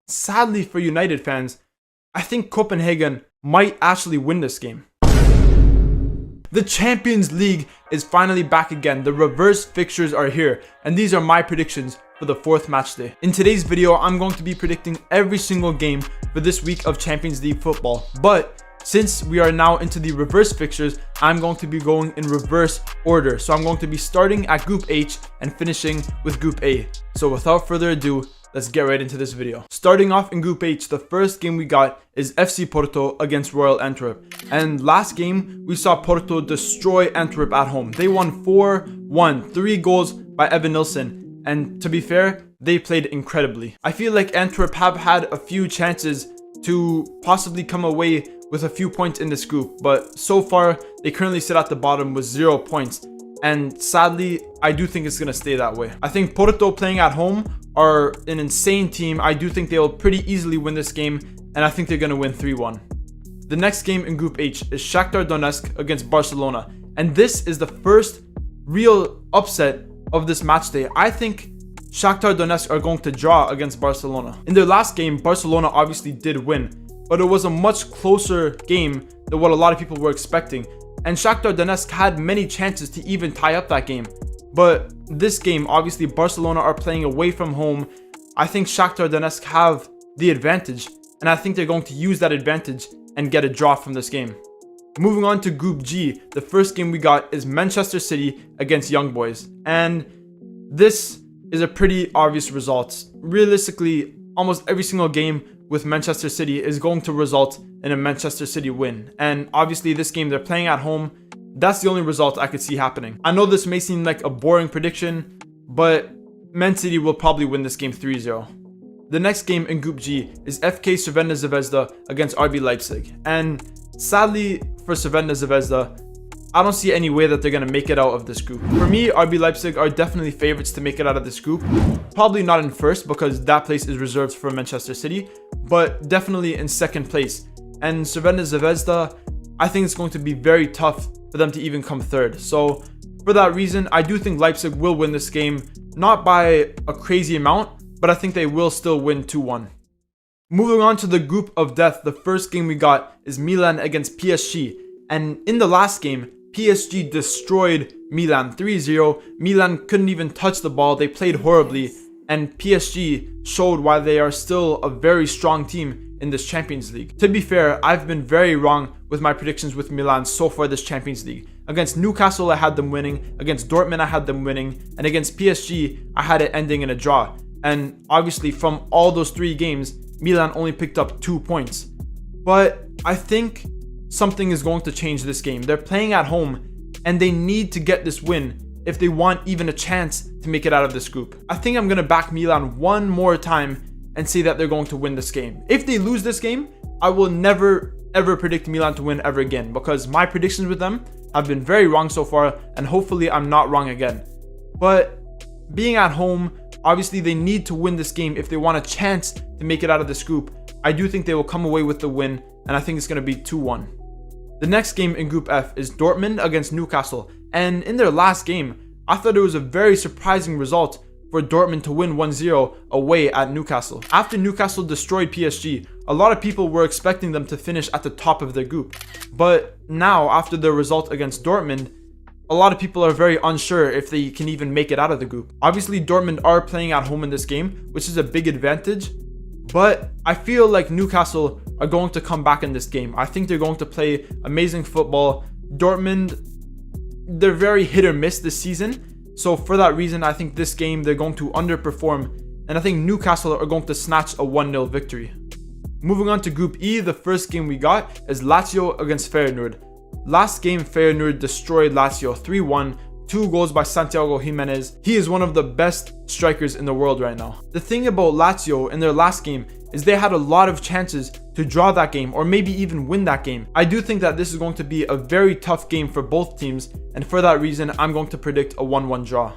sadly for United fans, I think Copenhagen might actually win this game. The Champions League is finally back again. The reverse fixtures are here, and these are my predictions for the 4th match day. In today's video, I'm going to be predicting every single game for this week of Champions League football. But since we are now into the reverse fixtures, I'm going to be going in reverse order. So I'm going to be starting at Group H and finishing with Group A. So without further ado, let's get right into this video. Starting off in Group H, the first game we got is FC Porto against Royal Antwerp. And last game, we saw Porto destroy Antwerp at home. They won 4-1, 3 goals by Evan Nilsson. And to be fair, they played incredibly. I feel like Antwerp have had a few chances to possibly come away with a few points in this group, but so far they currently sit at the bottom with 0 points. And sadly, I do think it's going to stay that way. I think Porto playing at home are an insane team. I do think they'll pretty easily win this game, and I think they're going to win 3-1. The next game in Group H is Shakhtar Donetsk against Barcelona, and this is the first real upset of this match day. I think Shakhtar Donetsk are going to draw against Barcelona. In their last game, Barcelona obviously did win, but it was a much closer game than what a lot of people were expecting. And Shakhtar Donetsk had many chances to even tie up that game. But this game, obviously Barcelona are playing away from home. I think Shakhtar Donetsk have the advantage, and I think they're going to use that advantage and get a draw from this game. Moving on to Group G, the first game we got is Manchester City against Young Boys. And this is a pretty obvious result. Realistically, almost every single game with Manchester City is going to result in a Manchester City win. And obviously this game they're playing at home. That's the only result I could see happening. I know this may seem like a boring prediction, but Man City will probably win this game 3-0. The next game in Group G is FK Crvena Zvezda against RB Leipzig. And sadly for Crvena Zvezda, I don't see any way that they're going to make it out of this group. For me, RB Leipzig are definitely favorites to make it out of this group. Probably not in first because that place is reserved for Manchester City, but definitely in second place. And Crvena Zvezda, I think it's going to be very tough for them to even come third. So for that reason, I do think Leipzig will win this game, not by a crazy amount, but I think they will still win 2-1. Moving on to the group of death, the first game we got is Milan against PSG. And in the last game, PSG destroyed Milan 3-0. Milan couldn't even touch the ball. They played horribly. And PSG showed why they are still a very strong team in this Champions League. To be fair, I've been very wrong with my predictions with Milan so far this Champions League. Against Newcastle, I had them winning. Against Dortmund, I had them winning. And against PSG, I had it ending in a draw. And obviously from all those 3 games, Milan only picked up 2 points. But I think something is going to change this game. They're playing at home and they need to get this win if they want even a chance to make it out of this group. I think I'm going to back Milan one more time and say that they're going to win this game. If they lose this game, I will never ever predict Milan to win ever again, because my predictions with them have been very wrong so far, and hopefully I'm not wrong again. But being at home, obviously they need to win this game if they want a chance to make it out of this group. I do think they will come away with the win, and I think it's going to be 2-1. The next game in Group F is Dortmund against Newcastle. And in their last game, I thought it was a very surprising result for Dortmund to win 1-0 away at Newcastle. After Newcastle destroyed PSG, a lot of people were expecting them to finish at the top of their group. But now, after their result against Dortmund, a lot of people are very unsure if they can even make it out of the group. Obviously, Dortmund are playing at home in this game, which is a big advantage. But I feel like Newcastle are going to come back in this game. I think they're going to play amazing football. Dortmund, they're very hit or miss this season. So for that reason, I think this game they're going to underperform. And I think Newcastle are going to snatch a 1-0 victory. Moving on to Group E, the first game we got is Lazio against Feyenoord. Last game, Feyenoord destroyed Lazio 3-1. 2 goals by Santiago Jimenez. He is one of the best strikers in the world right now. The thing about Lazio in their last game is they had a lot of chances to draw that game or maybe even win that game. I do think that this is going to be a very tough game for both teams, and for that reason, I'm going to predict a 1-1 draw.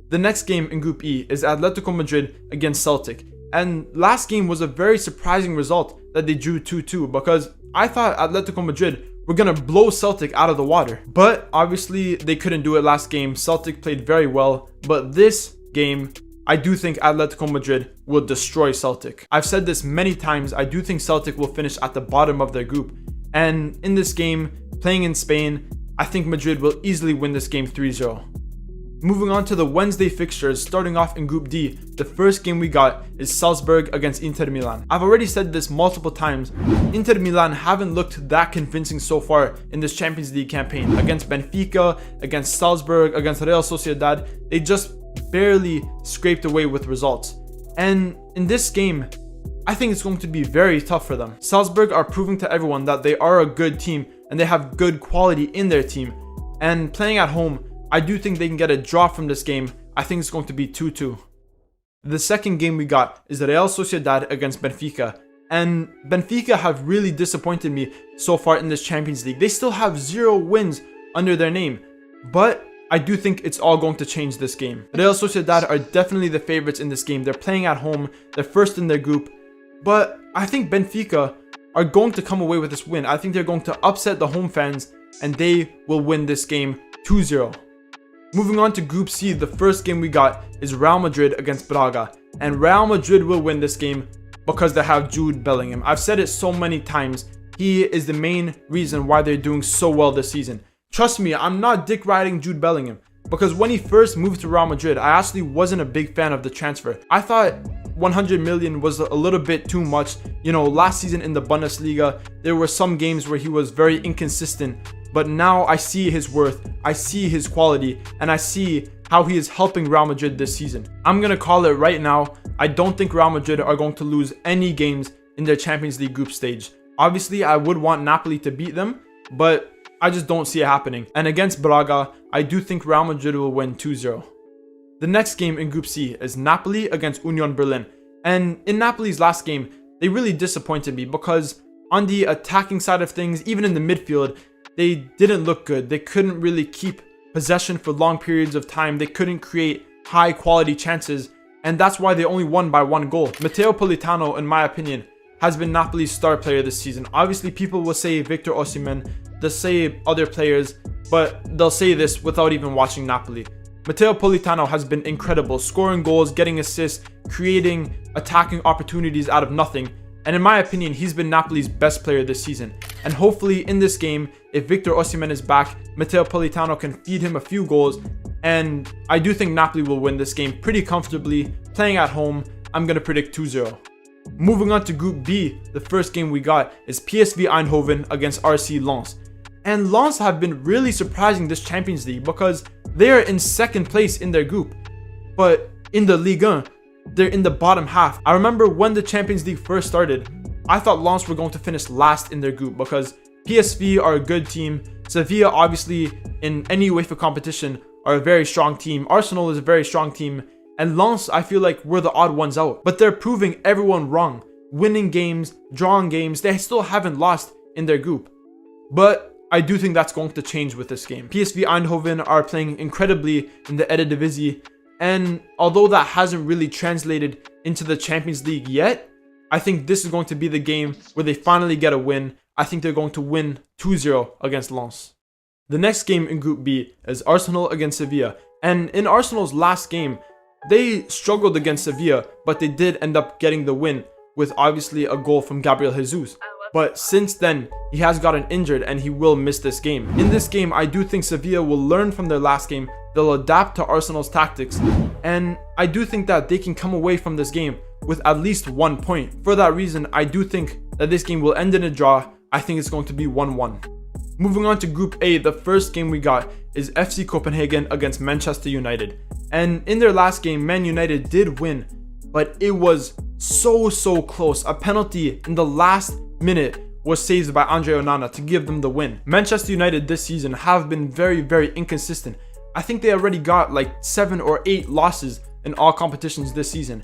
The next game in Group E is Atletico Madrid against Celtic. And last game was a very surprising result that they drew 2-2, because I thought Atletico Madrid were going to blow Celtic out of the water. But obviously they couldn't do it last game. Celtic played very well, but this game I do think Atletico Madrid will destroy Celtic. I've said this many times, I do think Celtic will finish at the bottom of their group. And in this game, playing in Spain, I think Madrid will easily win this game 3-0. Moving on to the Wednesday fixtures, starting off in Group D, the first game we got is Salzburg against Inter Milan. I've already said this multiple times, Inter Milan haven't looked that convincing so far in this Champions League campaign. Against Benfica, against Salzburg, against Real Sociedad, they just barely scraped away with results. And in this game, I think it's going to be very tough for them. Salzburg are proving to everyone that they are a good team and they have good quality in their team. And playing at home, I do think they can get a draw from this game. I think it's going to be 2-2. The second game we got is Real Sociedad against Benfica. And Benfica have really disappointed me so far in this Champions League. They still have 0 wins under their name. But I do think it's all going to change this game. Real Sociedad are definitely the favorites in this game. They're playing at home. They're first in their group. But I think Benfica are going to come away with this win. I think they're going to upset the home fans and they will win this game 2-0. Moving on to Group C, the first game we got is Real Madrid against Braga. And Real Madrid will win this game because they have Jude Bellingham. I've said it so many times. He is the main reason why they're doing so well this season. Trust me, I'm not dick riding Jude Bellingham. Because when he first moved to Real Madrid, I actually wasn't a big fan of the transfer. I thought 100 million was a little bit too much. You know, last season in the Bundesliga, there were some games where he was very inconsistent. But now I see his worth, I see his quality, and I see how he is helping Real Madrid this season. I'm going to call it right now. I don't think Real Madrid are going to lose any games in their Champions League group stage. Obviously, I would want Napoli to beat them, but I just don't see it happening. And against Braga, I do think Real Madrid will win 2-0. The next game in Group C is Napoli against Union Berlin. And in Napoli's last game, they really disappointed me because on the attacking side of things, even in the midfield, they didn't look good. They couldn't really keep possession for long periods of time. They couldn't create high quality chances. And that's why they only won by 1 goal. Matteo Politano, in my opinion, has been Napoli's star player this season. Obviously, people will say Victor Osimhen, they'll say other players, but they'll say this without even watching Napoli. Matteo Politano has been incredible, scoring goals, getting assists, creating attacking opportunities out of nothing. And in my opinion, he's been Napoli's best player this season. And hopefully in this game, if Victor Osimhen is back, Matteo Politano can feed him a few goals. And I do think Napoli will win this game pretty comfortably. Playing at home, I'm going to predict 2-0. Moving on to Group B, the first game we got is PSV Eindhoven against RC Lens. And Lens have been really surprising this Champions League because they are in second place in their group. But in the Ligue 1, they're in the bottom half. I remember when the Champions League first started, I thought Lens were going to finish last in their group because PSV are a good team. Sevilla, obviously, in any UEFA competition, are a very strong team. Arsenal is a very strong team. And Lens, I feel like, were the odd ones out. But they're proving everyone wrong. Winning games, drawing games, they still haven't lost in their group. But I do think that's going to change with this game. PSV Eindhoven are playing incredibly in the Eredivisie. And although that hasn't really translated into the Champions League yet, I think this is going to be the game where they finally get a win. I think they're going to win 2-0 against Lens. The next game in Group B is Arsenal against Sevilla. And in Arsenal's last game, they struggled against Sevilla, but they did end up getting the win with obviously a goal from Gabriel Jesus. But since then, he has gotten injured and he will miss this game. In this game, I do think Sevilla will learn from their last game. They'll adapt to Arsenal's tactics. And I do think that they can come away from this game with at least 1 point. For that reason, I do think that this game will end in a draw. I think it's going to be 1-1. Moving on to Group A, the first game we got is FC Copenhagen against Manchester United. And in their last game, Man United did win, but it was so close. A penalty in the last minute was saved by Andre Onana to give them the win. Manchester United this season have been very inconsistent. I think they already got like 7 or 8 losses in all competitions this season.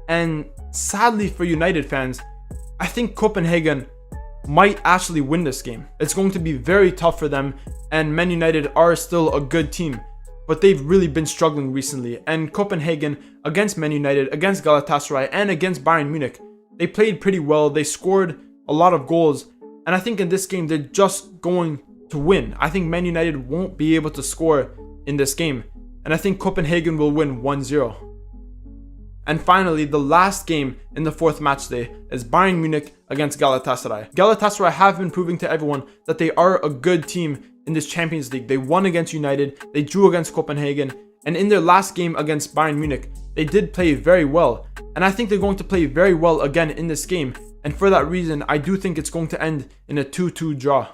And sadly for United fans, I think Copenhagen might actually win this game. It's going to be very tough for them, and Man United are still a good team, but they've really been struggling recently. And Copenhagen against Man United, against Galatasaray, and against Bayern Munich, they played pretty well. They scored a lot of goals, and I think in this game they're just going to win. I think Man United won't be able to score in this game, and I think Copenhagen will win 1-0. And finally, the last game in the 4th match day is Bayern Munich against Galatasaray. Galatasaray have been proving to everyone that they are a good team in this Champions League. They won against United, they drew against Copenhagen, and in their last game against Bayern Munich, they did play very well. And I think they're going to play very well again in this game. And for that reason, I do think it's going to end in a 2-2 draw.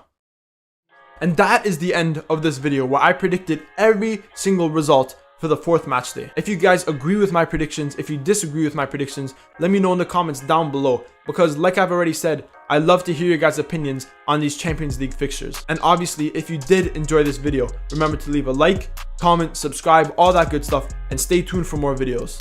And that is the end of this video where I predicted every single result for the 4th match day. If you guys agree with my predictions, if you disagree with my predictions, let me know in the comments down below, because like I've already said, I love to hear your guys' opinions on these Champions League fixtures. And obviously, if you did enjoy this video, remember to leave a like, comment, subscribe, all that good stuff, and stay tuned for more videos.